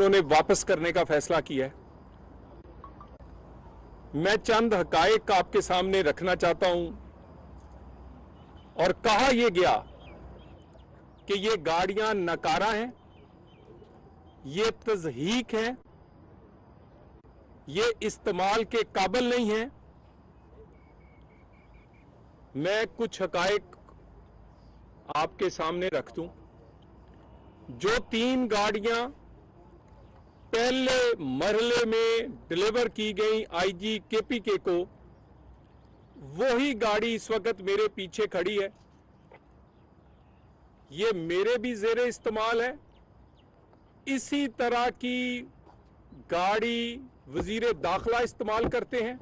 इन्होंने वापस करने का फैसला किया है। मैं चंद हकायक आपके सामने रखना चाहता हूं। और कहा यह गया कि ये गाड़ियां नकारा हैं, ये तज़हीक हैं, ये इस्तेमाल के काबिल नहीं हैं। मैं कुछ हकायक आपके सामने रख दूं। जो 3 गाड़ियां पहले मरहले में डिलीवर की गई आईजी केपीके को, वही गाड़ी इस वक्त मेरे पीछे खड़ी है। ये मेरे भी ज़ेरे इस्तेमाल है। इसी तरह की गाड़ी वजीर दाखिला इस्तेमाल करते हैं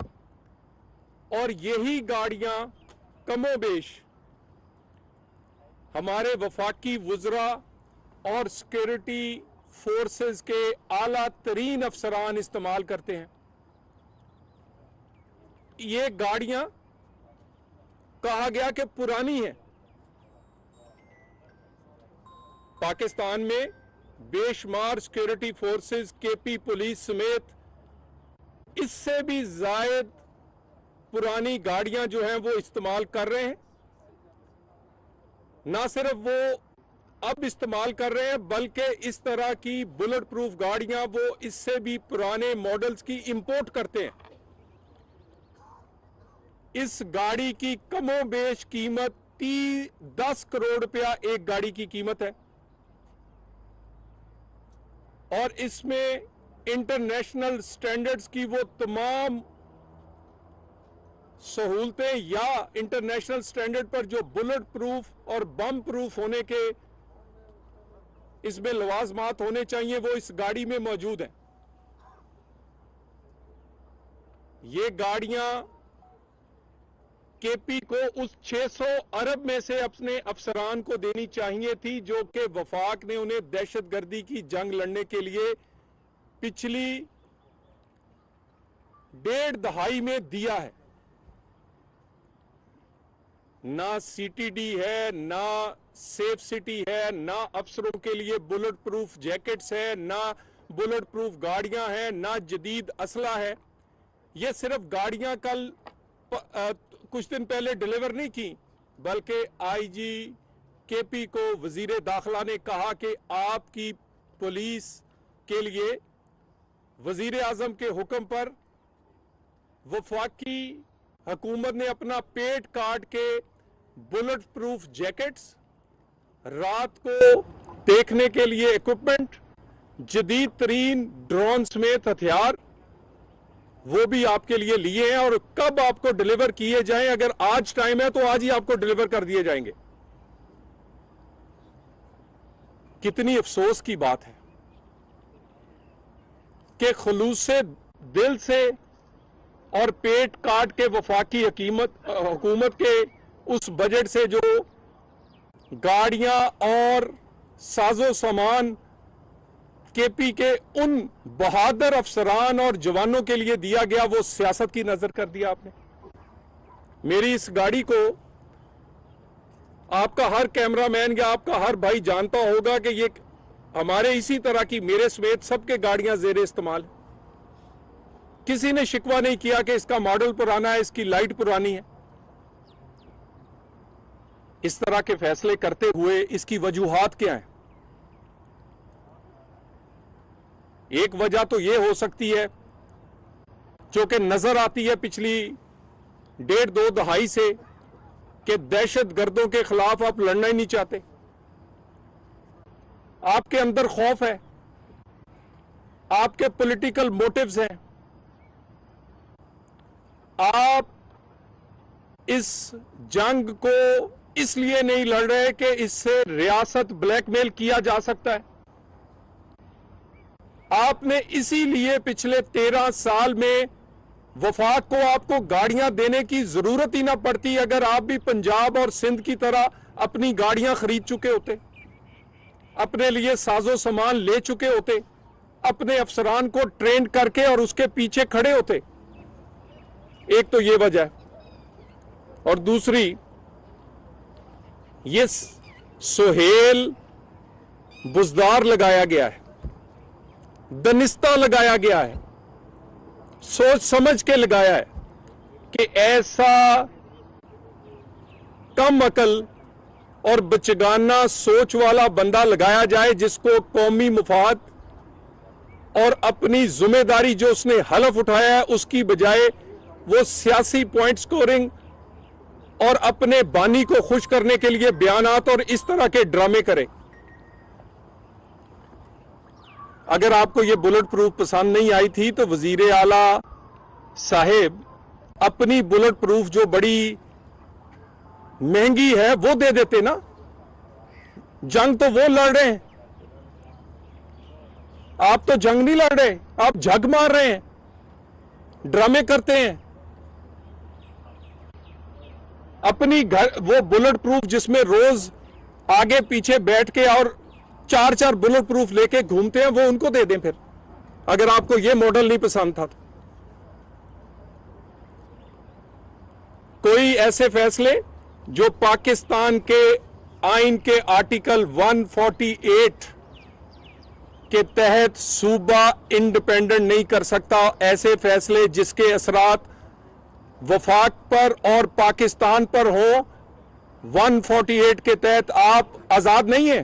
और यही गाड़ियां कमोबेश हमारे वफाकी वुज़रा और सिक्योरिटी फोर्सेस के आला तरीन अफसरान इस्तेमाल करते हैं। ये गाड़ियां कहा गया कि पुरानी हैं। पाकिस्तान में बेशुमार सिक्योरिटी फोर्सेस, केपी पुलिस समेत इससे भी जायद पुरानी गाड़ियां जो हैं वो इस्तेमाल कर रहे हैं। ना सिर्फ वो अब इस्तेमाल कर रहे हैं, बल्कि इस तरह की बुलेट प्रूफ गाड़ियां वो इससे भी पुराने मॉडल्स की इंपोर्ट करते हैं। इस गाड़ी की कमोबेश कीमत 10 करोड़ रुपया एक गाड़ी की कीमत है और इसमें इंटरनेशनल स्टैंडर्ड्स की वो तमाम सहूलतें या इंटरनेशनल स्टैंडर्ड पर जो बुलेट प्रूफ और बम प्रूफ होने के इसमें लवाजमात होने चाहिए, वो इस गाड़ी में मौजूद हैं। ये गाड़ियां केपी को उस 600 अरब में से अपने अफसरान को देनी चाहिए थी जो कि वफाक ने उन्हें दहशतगर्दी की जंग लड़ने के लिए पिछली 1.5 दहाई में दिया है। ना सीटीडी है, ना सेफ सिटी है, ना अफसरों के लिए बुलेट प्रूफ जैकेट्स है, ना बुलेट प्रूफ गाड़ियां हैं, ना जदीद असला है। ये सिर्फ गाड़ियां कल कुछ दिन पहले डिलीवर नहीं की, बल्कि आईजी केपी को वजीर दाखिला ने कहा कि आपकी पुलिस के लिए वजीर आजम के हुक्म पर वफाकी हुकूमत ने अपना पेट काट के बुलेट प्रूफ जैकेट्स, रात को देखने के लिए इक्विपमेंट, जदीद तरीन ड्रोन समेत हथियार वो भी आपके लिए लिए हैं और कब आपको डिलीवर किए जाएं, अगर आज टाइम है तो आज ही आपको डिलीवर कर दिए जाएंगे। कितनी अफसोस की बात है कि खुलूस से दिल से और पेट काट के वफाकी हुकूमत के उस बजट से जो गाड़ियां और साजो सामान केपी के उन बहादुर अफसरान और जवानों के लिए दिया गया, वो सियासत की नजर कर दिया आपने। मेरी इस गाड़ी को आपका हर कैमरामैन या आपका हर भाई जानता होगा कि ये हमारे इसी तरह की, मेरे समेत सबके गाड़ियां जेरे इस्तेमाल है। किसी ने शिकवा नहीं किया कि इसका मॉडल पुराना है, इसकी लाइट पुरानी है। इस तरह के फैसले करते हुए इसकी वजूहात क्या है? एक वजह तो यह हो सकती है जो कि नजर आती है पिछली 1.5-2 दहाई से कि दहशतगर्दों के खिलाफ आप लड़ना ही नहीं चाहते। आपके अंदर खौफ है, आपके पॉलिटिकल मोटिव्स हैं। आप इस जंग को इसलिए नहीं लड़ रहे कि इससे रियासत ब्लैकमेल किया जा सकता है। आपने इसीलिए पिछले 13 साल में वफाक को आपको गाड़ियां देने की जरूरत ही ना पड़ती अगर आप भी पंजाब और सिंध की तरह अपनी गाड़ियां खरीद चुके होते, अपने लिए साजो सामान ले चुके होते, अपने अफसरान को ट्रेन करके और उसके पीछे खड़े होते। एक तो ये वजह है, और दूसरी ये सुहेल बुजदार लगाया गया है। दनिस्ता लगाया गया है, सोच समझ के लगाया है कि ऐसा कम अकल और बचगाना सोच वाला बंदा लगाया जाए जिसको कौमी मुफाद और अपनी जिम्मेदारी जो उसने हलफ उठाया है उसकी बजाय वो सियासी पॉइंट स्कोरिंग और अपने बानी को खुश करने के लिए बयानात और इस तरह के ड्रामे करे। अगर आपको ये बुलेट प्रूफ पसंद नहीं आई थी तो वजीर आला साहेब अपनी बुलेट प्रूफ जो बड़ी महंगी है वो दे देते ना। जंग तो वो लड़ रहे हैं, आप तो जंग नहीं लड़ रहे, आप झग मार रहे हैं, ड्रामे करते हैं। अपनी घर वो बुलेट प्रूफ जिसमें रोज आगे पीछे बैठ के और 4-4 बुलेट प्रूफ लेके घूमते हैं वो उनको दे दें फिर, अगर आपको ये मॉडल नहीं पसंद था तो। कोई ऐसे फैसले जो पाकिस्तान के आइन के आर्टिकल 148 के तहत सूबा इंडिपेंडेंट नहीं कर सकता, ऐसे फैसले जिसके असरात वफाक पर और पाकिस्तान पर हो, 148 के तहत आप आजाद नहीं है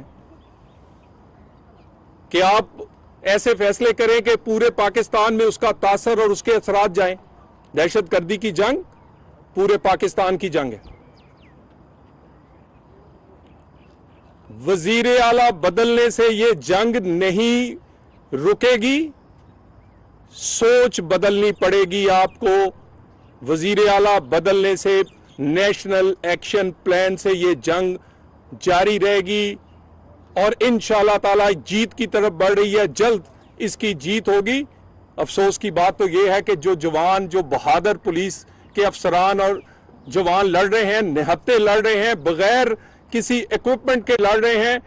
कि आप ऐसे फैसले करें कि पूरे पाकिस्तान में उसका तासर और उसके असरात जाएं। दहशतगर्दी की जंग पूरे पाकिस्तान की जंग है। वजीर आला बदलने से यह जंग नहीं रुकेगी, सोच बदलनी पड़ेगी आपको। वजीर आला बदलने से नेशनल एक्शन प्लान से यह जंग जारी रहेगी और इंशाअल्लाह ताला जीत की तरफ बढ़ रही है, जल्द इसकी जीत होगी। अफसोस की बात तो यह है कि जो जवान, जो बहादुर पुलिस के अफसरान और जवान लड़ रहे हैं, निहत्ते लड़ रहे हैं, बगैर किसी इक्विपमेंट के लड़ रहे हैं,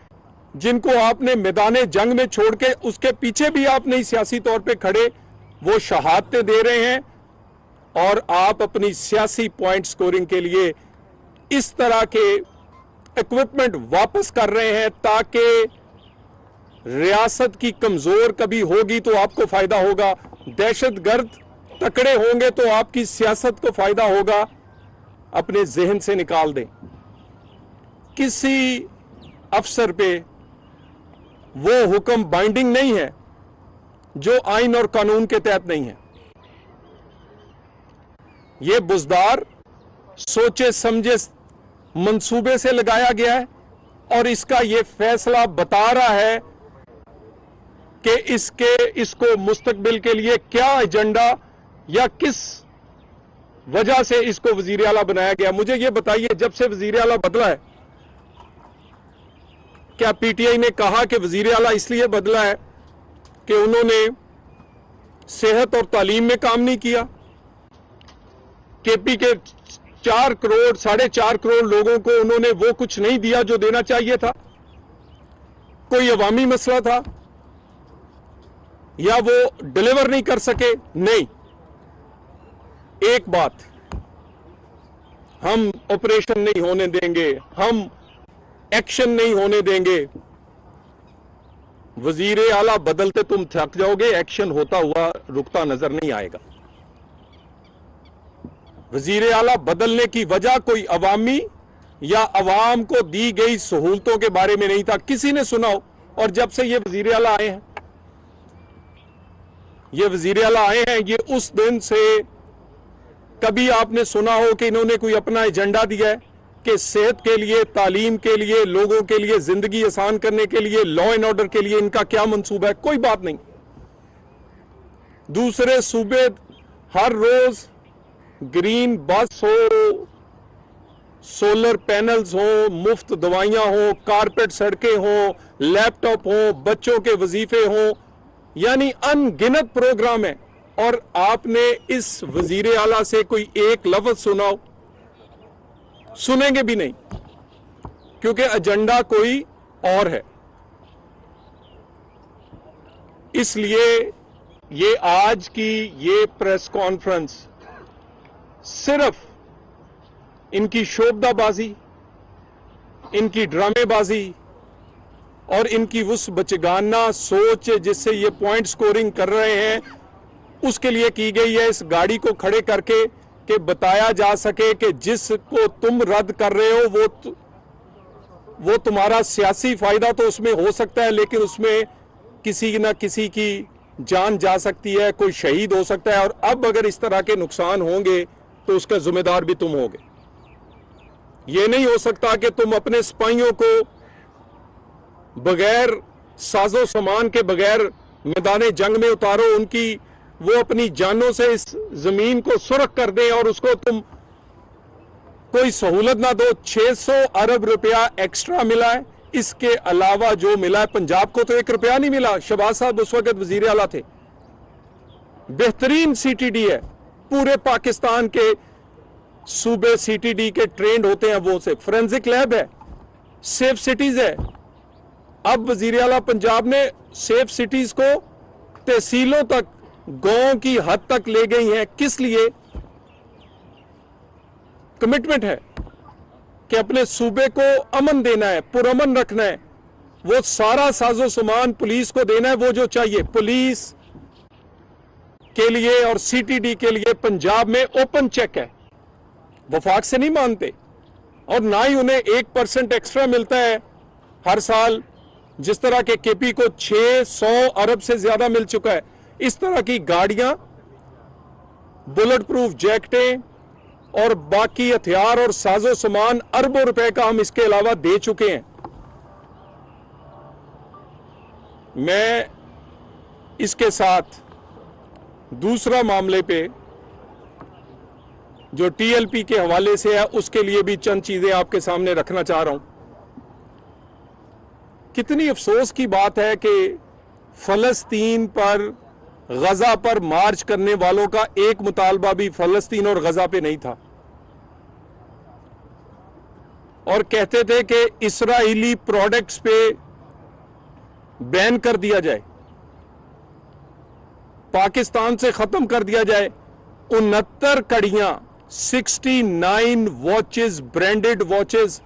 जिनको आपने मैदान जंग में छोड़ के उसके पीछे भी आप नहीं सियासी तौर पे खड़े, वो शहादतें दे रहे हैं और आप अपनी सियासी पॉइंट स्कोरिंग के लिए इस तरह के इक्विपमेंट वापस कर रहे हैं ताकि रियासत की कमजोर कभी होगी तो आपको फायदा होगा, दहशतगर्द तकड़े होंगे तो आपकी सियासत को फायदा होगा। अपने जहन से निकाल दें, किसी अफसर पे वो हुक्म बाइंडिंग नहीं है जो आइन और कानून के तहत नहीं है। ये बुजदार सोचे समझे मंसूबे से लगाया गया है और इसका ये फैसला बता रहा है कि इसको मुस्तकबिल के लिए क्या एजेंडा या किस वजह से इसको वजीर आला बनाया गया। मुझे ये बताइए, जब से वजीर आला बदला है, क्या पीटीआई ने कहा कि वजीर आला इसलिए बदला है कि उन्होंने सेहत और तालीम में काम नहीं किया? केपी के 4 करोड़ 4.5 करोड़ लोगों को उन्होंने वो कुछ नहीं दिया जो देना चाहिए था? कोई अवामी मसला था या वो डिलीवर नहीं कर सके? नहीं। एक बात, हम ऑपरेशन नहीं होने देंगे, हम एक्शन नहीं होने देंगे। वजीर आला बदलते तुम थक जाओगे, एक्शन होता हुआ रुकता नजर नहीं आएगा। वजीर आला बदलने की वजह कोई अवामी या अवाम को दी गई सहूलतों के बारे में नहीं था, किसी ने सुना हो। और जब से ये वजीर आला आए हैं, ये वजीर आला आए हैं, ये उस दिन से कभी आपने सुना हो कि इन्होंने कोई अपना एजेंडा दिया है कि सेहत के लिए, तालीम के लिए, लोगों के लिए, जिंदगी आसान करने के लिए, लॉ एंड ऑर्डर के लिए इनका क्या मंसूबा है? कोई बात नहीं। दूसरे सूबे हर रोज ग्रीन बस हो, सोलर पैनल्स हो, मुफ्त दवाइयां हो, कारपेट सड़कें हो, लैपटॉप हो, बच्चों के वजीफे हो, यानी अनगिनत प्रोग्राम है। और आपने इस वजीर आला से कोई एक लफ्ज सुनाओ? सुनेंगे भी नहीं, क्योंकि एजेंडा कोई और है। इसलिए ये आज की ये प्रेस कॉन्फ्रेंस सिर्फ इनकी शोबदाबाजी, इनकी ड्रामेबाजी और इनकी उस बचगाना सोच जिससे ये पॉइंट स्कोरिंग कर रहे हैं उसके लिए की गई है। इस गाड़ी को खड़े करके कि बताया जा सके कि जिसको तुम रद्द कर रहे हो वो तुम्हारा सियासी फायदा तो उसमें हो सकता है, लेकिन उसमें किसी न किसी की जान जा सकती है, कोई शहीद हो सकता है। और अब अगर इस तरह के नुकसान होंगे तो उसका जिम्मेदार भी तुम होगे। ये नहीं हो सकता कि तुम अपने सिपाहियों को बगैर साजो सामान के बगैर मैदान जंग में उतारो, उनकी वो अपनी जानों से इस जमीन को सुरख कर दें और उसको तुम कोई सहूलत ना दो। 600 अरब रुपया एक्स्ट्रा मिला है, इसके अलावा जो मिला है पंजाब को तो 1 रुपया नहीं मिला। शहबाज साहब उस वक्त वजीर आला थे। बेहतरीन सीटीडी है, पूरे पाकिस्तान के सूबे सीटीडी के ट्रेंड होते हैं, वो से फोरेंसिक लैब है, सेफ सिटीज है। अब वजीर आला पंजाब ने सेफ सिटीज को तहसीलों तक, गांव की हद तक ले गई हैं। किस लिए? कमिटमेंट है कि अपने सूबे को अमन देना है, पुरअमन रखना है। वो सारा साजो सामान पुलिस को देना है, वो जो चाहिए। पुलिस के लिए और सीटीडी के लिए पंजाब में ओपन चेक है, वफाक से नहीं मानते। और ना ही उन्हें 1% एक्स्ट्रा मिलता है हर साल, जिस तरह के केपी को 600 अरब से ज्यादा मिल चुका है। इस तरह की गाड़ियां, बुलेट प्रूफ जैकेटें और बाकी हथियार और साजो सामान अरबों रुपए का हम इसके अलावा दे चुके हैं। मैं इसके साथ दूसरा मामले पे जो टीएलपी के हवाले से है उसके लिए भी चंद चीजें आपके सामने रखना चाह रहा हूं। कितनी अफसोस की बात है कि फलस्तीन पर, गजा पर मार्च करने वालों का एक मुतालबा भी फलस्तीन और गजा पे नहीं था, और कहते थे कि इस्राएली प्रोडक्ट्स पे बैन कर दिया जाए, पाकिस्तान से खत्म कर दिया जाए। 69 कड़ियां, 69 वॉचेस, ब्रांडेड वॉचेस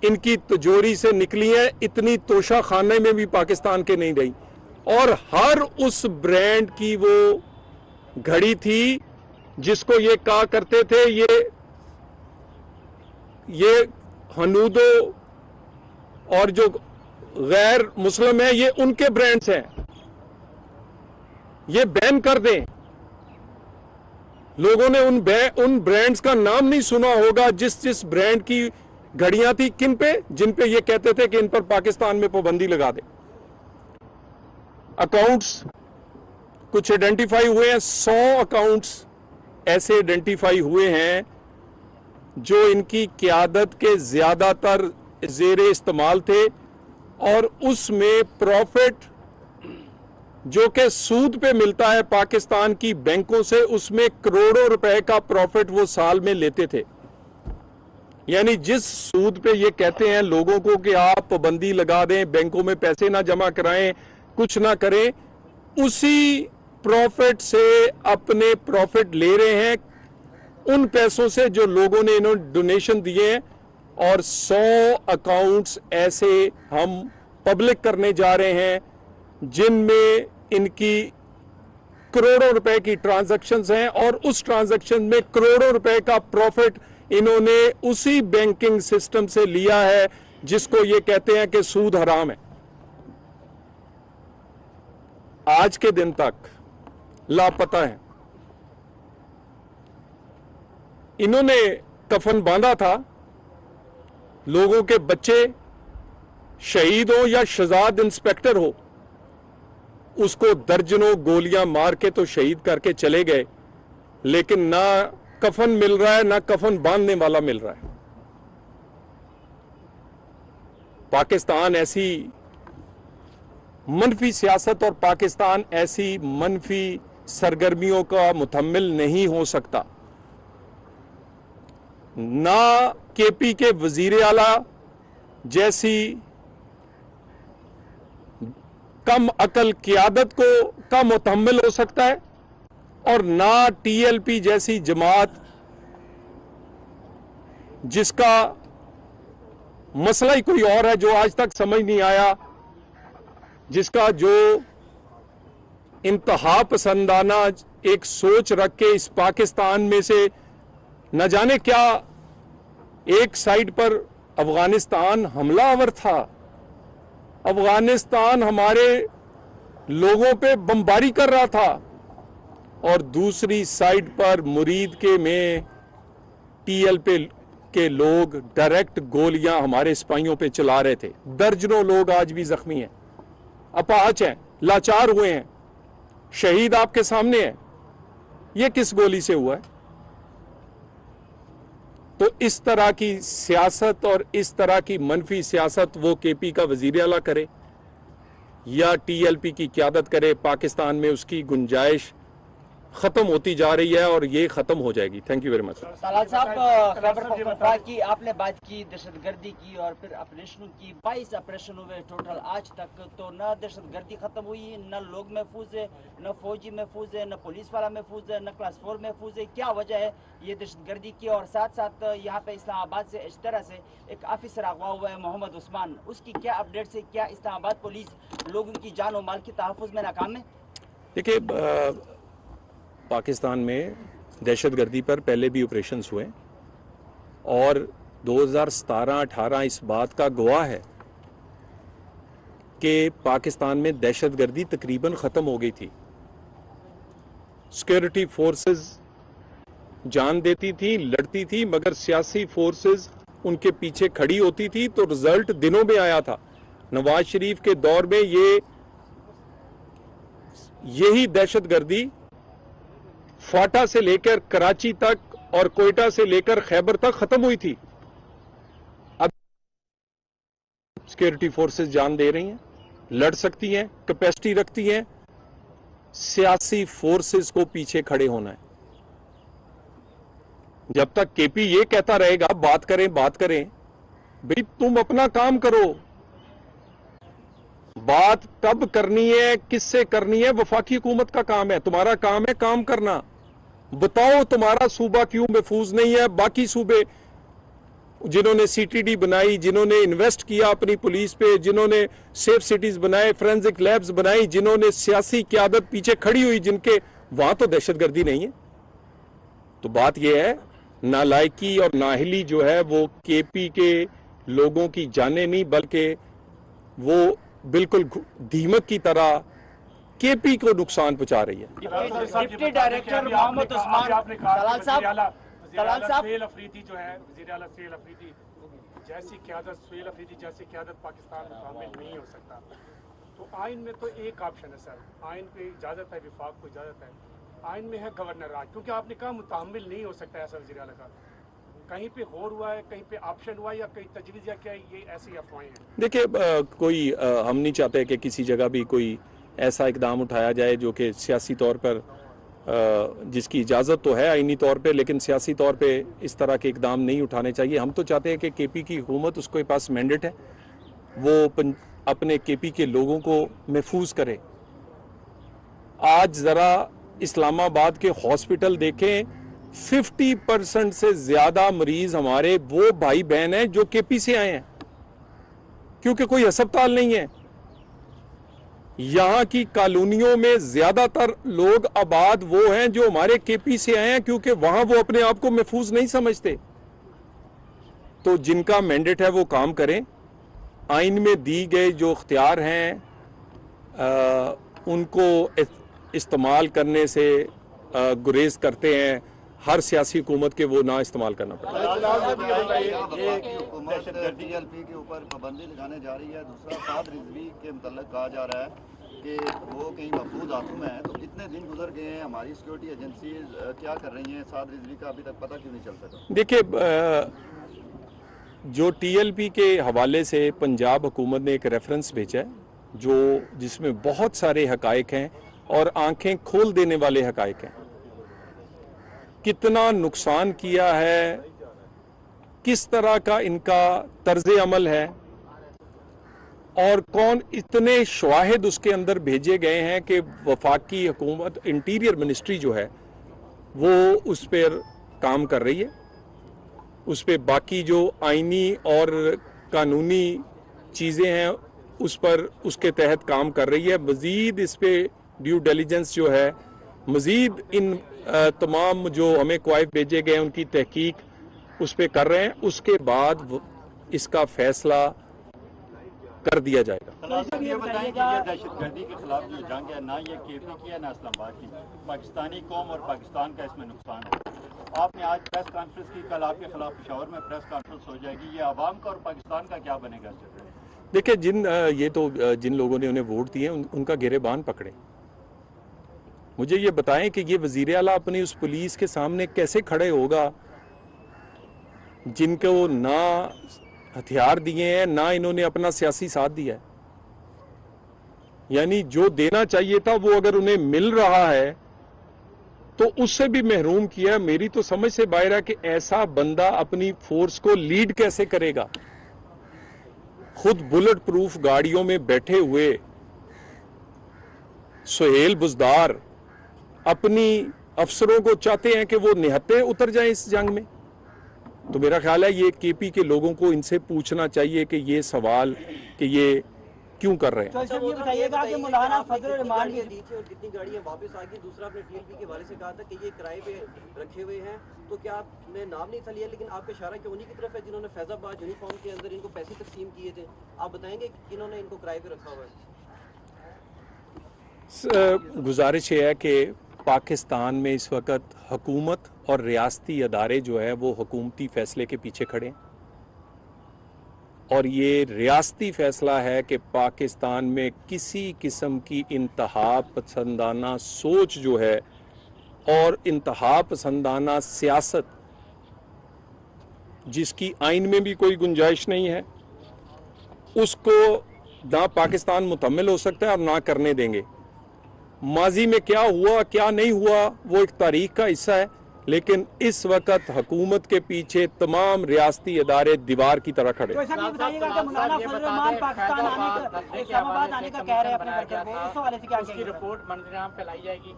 इनकी तिजोरी से निकली हैं। इतनी तोशा खाने में भी पाकिस्तान के नहीं रही। और हर उस ब्रांड की वो घड़ी थी जिसको ये कहा करते थे ये हनूदो और जो गैर मुस्लिम है ये उनके ब्रांड्स हैं, ये बैन कर दें। लोगों ने उन ब्रांड्स का नाम नहीं सुना होगा जिस ब्रांड की घड़ियां थी, किन पे, जिन पे ये कहते थे कि इन पर पाकिस्तान में पाबंदी लगा दे। अकाउंट्स कुछ आइडेंटिफाई हुए हैं, 100 अकाउंट्स ऐसे आइडेंटिफाई हुए हैं जो इनकी क़यादत के ज्यादातर ज़ेरे इस्तेमाल थे, और उसमें प्रॉफिट जो कि सूद पे मिलता है पाकिस्तान की बैंकों से, उसमें करोड़ों रुपए का प्रॉफिट वो साल में लेते थे। यानी जिस सूद पे ये कहते हैं लोगों को कि आप पाबंदी लगा दें, बैंकों में पैसे ना जमा कराएं, कुछ ना करें, उसी प्रॉफिट से अपने प्रॉफिट ले रहे हैं उन पैसों से जो लोगों ने इन्होंने डोनेशन दिए हैं। और 100 अकाउंट्स ऐसे हम पब्लिक करने जा रहे हैं जिनमें इनकी करोड़ों रुपए की ट्रांजैक्शंस हैं, और उस ट्रांजैक्शन में करोड़ों रुपए का प्रॉफिट इन्होंने उसी बैंकिंग सिस्टम से लिया है जिसको ये कहते हैं कि सूद हराम है। आज के दिन तक लापता है। इन्होंने कफन बांधा था, लोगों के बच्चे शहीद हो या शहजाद इंस्पेक्टर हो, उसको दर्जनों गोलियां मार के तो शहीद करके चले गए, लेकिन ना कफन मिल रहा है ना कफन बांधने वाला मिल रहा है। पाकिस्तान ऐसी मनफी सियासत और पाकिस्तान ऐसी मनफी सरगर्मियों का मुतहम्मिल नहीं हो सकता। ना केपी के वजीर आला जैसी कम अकल क़यादत को का मुतहम्मिल हो सकता है, और ना टीएलपी जैसी जमात जिसका मसला ही कोई और है जो आज तक समझ नहीं आया, जिसका जो इंतहा पसंदाना एक सोच रख के इस पाकिस्तान में से न जाने क्या, एक साइड पर अफगानिस्तान हमलावर था, अफगानिस्तान हमारे लोगों पे बमबारी कर रहा था, और दूसरी साइड पर मुरीद के में टीएल पे के लोग डायरेक्ट गोलियां हमारे सिपाहियों पे चला रहे थे। दर्जनों लोग आज भी जख्मी हैं, अपाहज हैं, लाचार हुए हैं, शहीद आपके सामने है। ये किस गोली से हुआ है? तो इस तरह की सियासत और इस तरह की मनफी सियासत वो केपी का वजीर आला करे या टीएलपी की क़यादत करे, पाकिस्तान में उसकी गुंजाइश खत्म होती जा रही है और ये खत्म हो जाएगी। Thank you very much. Salal साहब, खैबर पख्तूनख्वा की आपने बात की, दहशतगर्दी की और फिर ऑपरेशनों की, 22 ऑपरेशन हुए टोटल आज तक। तो न दहशतगर्दी खत्म हुई, न लोग महफूज है, न फौजी महफूज है, न पुलिस वाला महफूज है, न क्लास 4 महफूज है। क्या वजह है ये दहशतगर्दी की? और साथ साथ यहाँ पे इस्लामाबाद से इस तरह से एक ऑफिसर अगवा हुआ है मोहम्मद उस्मान, उसकी क्या अपडेट्स है? क्या इस्लामाबाद पुलिस लोगों की जान और माल की तहफ़्फ़ुज़ में नाकाम है? देखिए, पाकिस्तान में दहशतगर्दी पर पहले भी ऑपरेशंस हुए और 2017-18 इस बात का गवाह है कि पाकिस्तान में दहशतगर्दी तकरीबन ख़त्म हो गई थी। सिक्योरिटी फोर्सेस जान देती थी, लड़ती थी, मगर सियासी फोर्सेस उनके पीछे खड़ी होती थी, तो रिजल्ट दिनों में आया था। नवाज शरीफ के दौर में यही दहशतगर्दी फाटा से लेकर कराची तक और कोयटा से लेकर खैबर तक खत्म हुई थी। अब सिक्योरिटी फोर्सेस जान दे रही हैं, लड़ सकती हैं, कैपेसिटी रखती हैं। सियासी फोर्सेस को पीछे खड़े होना है। जब तक केपी ये कहता रहेगा बात करें भाई तुम अपना काम करो। बात कब करनी है, किससे करनी है, वफाकी हुकूमत का काम है। तुम्हारा काम है काम करना। बताओ तुम्हारा सूबा क्यों महफूज नहीं है? बाकी सूबे जिन्होंने सीटीडी बनाई, जिन्होंने इन्वेस्ट किया अपनी पुलिस पे, जिन्होंने सेफ सिटीज बनाए, फोरेंसिक लैब्स बनाई, जिन्होंने सियासी क़यादत पीछे खड़ी हुई, जिनके वहां तो दहशतगर्दी नहीं है। तो बात यह है, नालायकी और नाहिली जो है वो केपी के लोगों की जाने नहीं, बल्कि वो बिल्कुल दीमक की तरह केपी को नुकसान पहुंचा रही है। डिप्टी डायरेक्टर मोहम्मद उस्मान, सलाल साहब, सुहेल अफरीदी जो है वज़ीर आला, सुहेल अफरीदी जैसी क़यादत पाकिस्तान में शामिल नहीं हो सकता। तो आइन में तो एक ऑप्शन है सर, आइन पे इजाज़त है, विफाक को इजाज़त है, आइन में है गवर्नर राज, क्योंकि आपने कहा मुताहम्मिल नहीं हो सकता ऐसा वज़ीर आला का। कहीं पे गौर हुआ है, कहीं पे ऑप्शन हुआ है, या कहीं तजवीज़, या क्या ये ऐसी अफवाहें हैं? देखिए, हम नहीं चाहते कि किसी जगह भी कोई ऐसा इकदाम उठाया जाए जो कि सियासी तौर पर जिसकी इजाज़त तो है आईनी तौर पे, लेकिन सियासी तौर पे इस तरह के इकदाम नहीं उठाने चाहिए। हम तो चाहते हैं कि केपी की हुकूमत, उसके पास मैंडेट है, वो अपने केपी के लोगों को महफूज करे। आज ज़रा इस्लामाबाद के हॉस्पिटल देखें, 50% से ज़्यादा मरीज हमारे वो भाई बहन हैं जो केपी से आए हैं, क्योंकि कोई अस्पताल नहीं है। यहां की कॉलोनियों में ज्यादातर लोग आबाद वो हैं जो हमारे केपी से आए हैं, क्योंकि वहां वो अपने आप को महफूज नहीं समझते। तो जिनका मैंडेट है वो काम करें। आइन में दी गए जो इख्तियार हैं उनको इस्तेमाल करने से गुरेज करते हैं। हर सियासी हुकूमत के वो ना इस्तेमाल करना पड़ेगा। हुकूमत टीएलपी के ऊपर पाबंदी लगाने जा रही है। दूसरा, साद रिजवी के मुतल्लिक़ कहा जा रहा है कि वो कहीं महफूज हाथों में है। तो कितने दिन गुजर गए हैं, हमारी सिक्योरिटी एजेंसी क्या कर रही हैं? साद रिजवी का अभी तक पता क्यों नहीं चल सका? देखिए, जो टीएलपी के हवाले से पंजाब हुकूमत ने एक रेफरेंस भेजा है जिसमें बहुत सारे हकायक हैं और आंखें खोल देने वाले हकायक हैं। कितना नुकसान किया है, किस तरह का इनका तर्ज अमल है, और कौन इतने शवाहिद उसके अंदर भेजे गए हैं कि वफाकी हुकूमत, इंटीरियर मिनिस्ट्री जो है वो उस पर काम कर रही है। उस पर बाकी जो आईनी और कानूनी चीज़ें हैं उस पर उसके तहत काम कर रही है। मज़ीद इस पे ड्यू डिलिजेंस जो है, मज़ीद इन तमाम जो हमें क्वाइफ भेजे गए उनकी तहकीक उस पे कर रहे हैं, उसके बाद इसका फैसला कर दिया जाएगा। ये बताएं कि ये दहशतगर्दी के खिलाफ जो जंग है, ना ये केपी की है ना इस्लामाबाद की, पाकिस्तानी कौम और पाकिस्तान का इसमें नुकसान है। आपने आज प्रेस कॉन्फ्रेंस की, कल आपके खिलाफ पेशावर में प्रेस कॉन्फ्रेंस हो जाएगी, ये आवाम का और पाकिस्तान का क्या बनेगा? देखिए, जिन लोगों ने उन्हें वोट दिए उनका गिरेबान पकड़े। मुझे ये बताएं कि ये वजीर आला अपनी उस पुलिस के सामने कैसे खड़े होगा जिनको ना हथियार दिए हैं, ना इन्होंने अपना सियासी साथ दिया है। यानी जो देना चाहिए था वो अगर उन्हें मिल रहा है तो उससे भी महरूम किया। मेरी तो समझ से बाहर है कि ऐसा बंदा अपनी फोर्स को लीड कैसे करेगा। खुद बुलेट प्रूफ गाड़ियों में बैठे हुए सुहेल बुजदार अपनी अफसरों को चाहते हैं कि वो निहत्ते उतर जाएं इस जंग में। तो मेरा ख्याल है ये केपी के लोगों को इनसे पूछना चाहिए कि ये सवाल कि ये क्यों कर रहे हैं। तो ये बताइएगा कि मौलाना फजल रहमान ने दी थी और कितनी गाड़ियां वापस आ गई। दूसरा, आपने टीएलपी के हवाले से कहा था कि ये किराए पे रखे हुए हैं, तो क्या आपने नाम नहीं था लिया, लेकिन आपका इशारा क्यों उन्हीं की तरफ है जिन्होंने फैजाबाद यूनिफॉर्म के अंदर इनको पैसे तकसीम किए थे? आप बताएंगे किन्होंने इनको किराए पे रखा हुआ है? गुजारिश है कि पाकिस्तान में इस वक्त हुकूमत और रियासती अदारे जो है वो हुकूमती फैसले के पीछे खड़े हैं, और ये रियासती फैसला है कि पाकिस्तान में किसी किस्म की इंतहा पसंदाना सोच जो है और इंतहा पसंदाना सियासत जिसकी आइन में भी कोई गुंजाइश नहीं है, उसको ना पाकिस्तान मुतम्मिल हो सकता है और ना करने देंगे। माजी में क्या हुआ क्या नहीं हुआ वो एक तारीख का हिस्सा है, लेकिन इस वक्त हुकूमत के पीछे तमाम रियासती अदारे दीवार की तरह खड़े। तो ऐसा नहीं बताइएगा कि मौलाना फजल रहमान पाकिस्तान आने का, इस्लामाबाद आने का कह रहे हैं अपने वर्कर को, उस हवाले से क्या कहेंगे? रिपोर्ट मंजराम पे लाई जाएगी।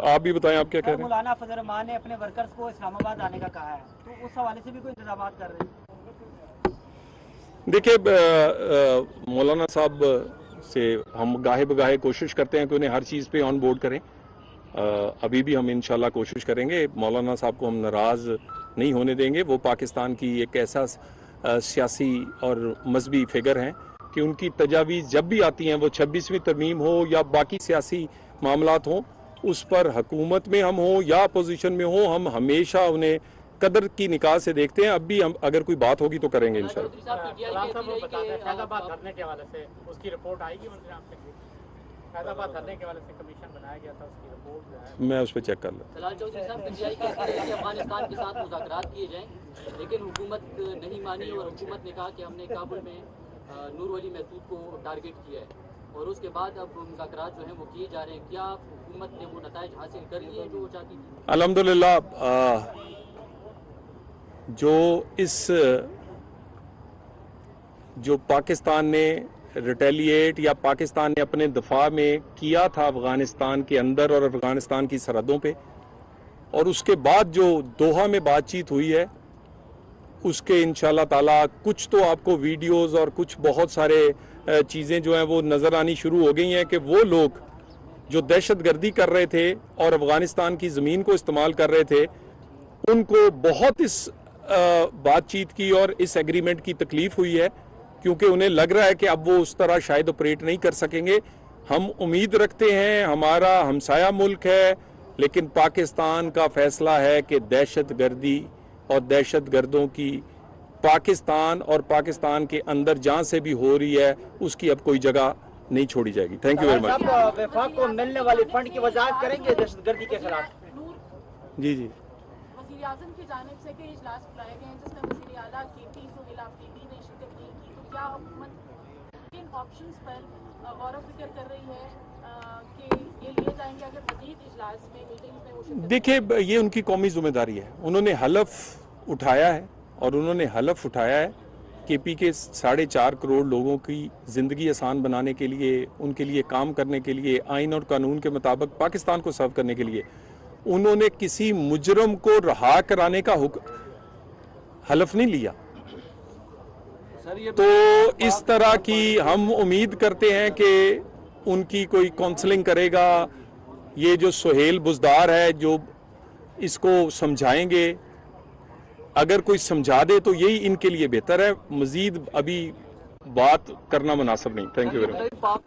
आप भी बताएं, आप क्या कह रहे हैं? मौलाना फजल रहमान ने अपने वर्कर्स को इस्लामाबाद आने का कहा है, तो उस हवाले से भी कोई इंतजाम कर रहे हैं? देखिए, मौलाना साहब से हम गाहे बगाहे कोशिश करते हैं कि उन्हें हर चीज़ पे ऑन बोर्ड करें। अभी भी हम इंशाल्लाह कोशिश करेंगे। मौलाना साहब को हम नाराज़ नहीं होने देंगे। वो पाकिस्तान की एक ऐसा सियासी और मजहबी फिगर हैं कि उनकी तजावीज़ जब भी आती हैं, वो 26वीं तरमीम हो या बाकी सियासी मामलात हों, उस पर हुकूमत में हम हों या अपोजिशन में हों, हम हमेशा उन्हें कदर की निकाह से देखते हैं। अब भी हम अगर कोई बात होगी तो करेंगे इंशाल्लाह। फैजाबाद धरने के हवाले से उसकी रिपोर्ट आएगी मंजराम पे। फैजाबाद धरने के हवाले से कमीशन बनाया गया था, उसकी रिपोर्ट जो है मैं उस पर चेक कर लूँ। सलाल चौधरी साहब, पीटीआई के अफगानिस्तान के साथ मुज़ाकरात किए जाएं, लेकिन हुकूमत नहीं मानी और हुकूमत ने कहा कि हमने काबुल में नूर वली महसूद को टारगेट किया है, और उसके बाद अब मुज़ाकरात जो हैं वो किए जा रहे हैं। क्या हुकूमत ने वो नताइज हासिल कर लिए जो वो चाहती थी? अल्हम्दुलिल्लाह, जो पाकिस्तान ने रिटेलिएट या पाकिस्तान ने अपने दफा में किया था अफगानिस्तान के अंदर और अफगानिस्तान की सरहदों पे, और उसके बाद जो दोहा में बातचीत हुई है उसके इंशाल्लाह ताला कुछ तो आपको वीडियोस और कुछ बहुत सारे चीज़ें जो हैं वो नज़र आनी शुरू हो गई हैं कि वो लोग जो दहशतगर्दी कर रहे थे और अफगानिस्तान की ज़मीन को इस्तेमाल कर रहे थे, उनको बहुत इस बातचीत की और इस एग्रीमेंट की तकलीफ हुई है, क्योंकि उन्हें लग रहा है कि अब वो उस तरह शायद ऑपरेट नहीं कर सकेंगे। हम उम्मीद रखते हैं, हमारा हमसाया मुल्क है, लेकिन पाकिस्तान का फैसला है कि दहशतगर्दी और दहशतगर्दों की पाकिस्तान और पाकिस्तान के अंदर जहाँ से भी हो रही है उसकी अब कोई जगह नहीं छोड़ी जाएगी। Thank you very much. वफाक को मिलने वाले फंड की वजाहत करेंगे दहशतगर्दी के खिलाफ? जी वज़ीर आज़म की जानिब से कई इजलास बुलाए गए हैं जिसमें वज़ीर आला केपी सुहेल आफरीदी ने शिरकत नहीं की, तो क्या हुकूमत किन ऑप्शंस पर गौर व फिक्र कर रही है कि ये लिए जाएंगे अगर मज़ीद इजलास में मीटिंग में वो शिरकत? देखिए, ये उनकी कौमी जिम्मेदारी है। उन्होंने हलफ उठाया है और उन्होंने हलफ उठाया है केपी के 4.5 करोड़ लोगों की ज़िंदगी आसान बनाने के लिए, उनके लिए काम करने के लिए, आइन और कानून के मुताबिक पाकिस्तान को सर्व करने के लिए। उन्होंने किसी मुजरम को रहा कराने का हलफ नहीं लिया। तो इस तरह की हम उम्मीद करते हैं कि उनकी कोई काउंसलिंग करेगा। ये जो सुहेल बुजदार है जो इसको समझाएंगे, अगर कोई समझा दे तो यही इनके लिए बेहतर है। मजीद अभी बात करना मुनासिब नहीं। Thank you very much.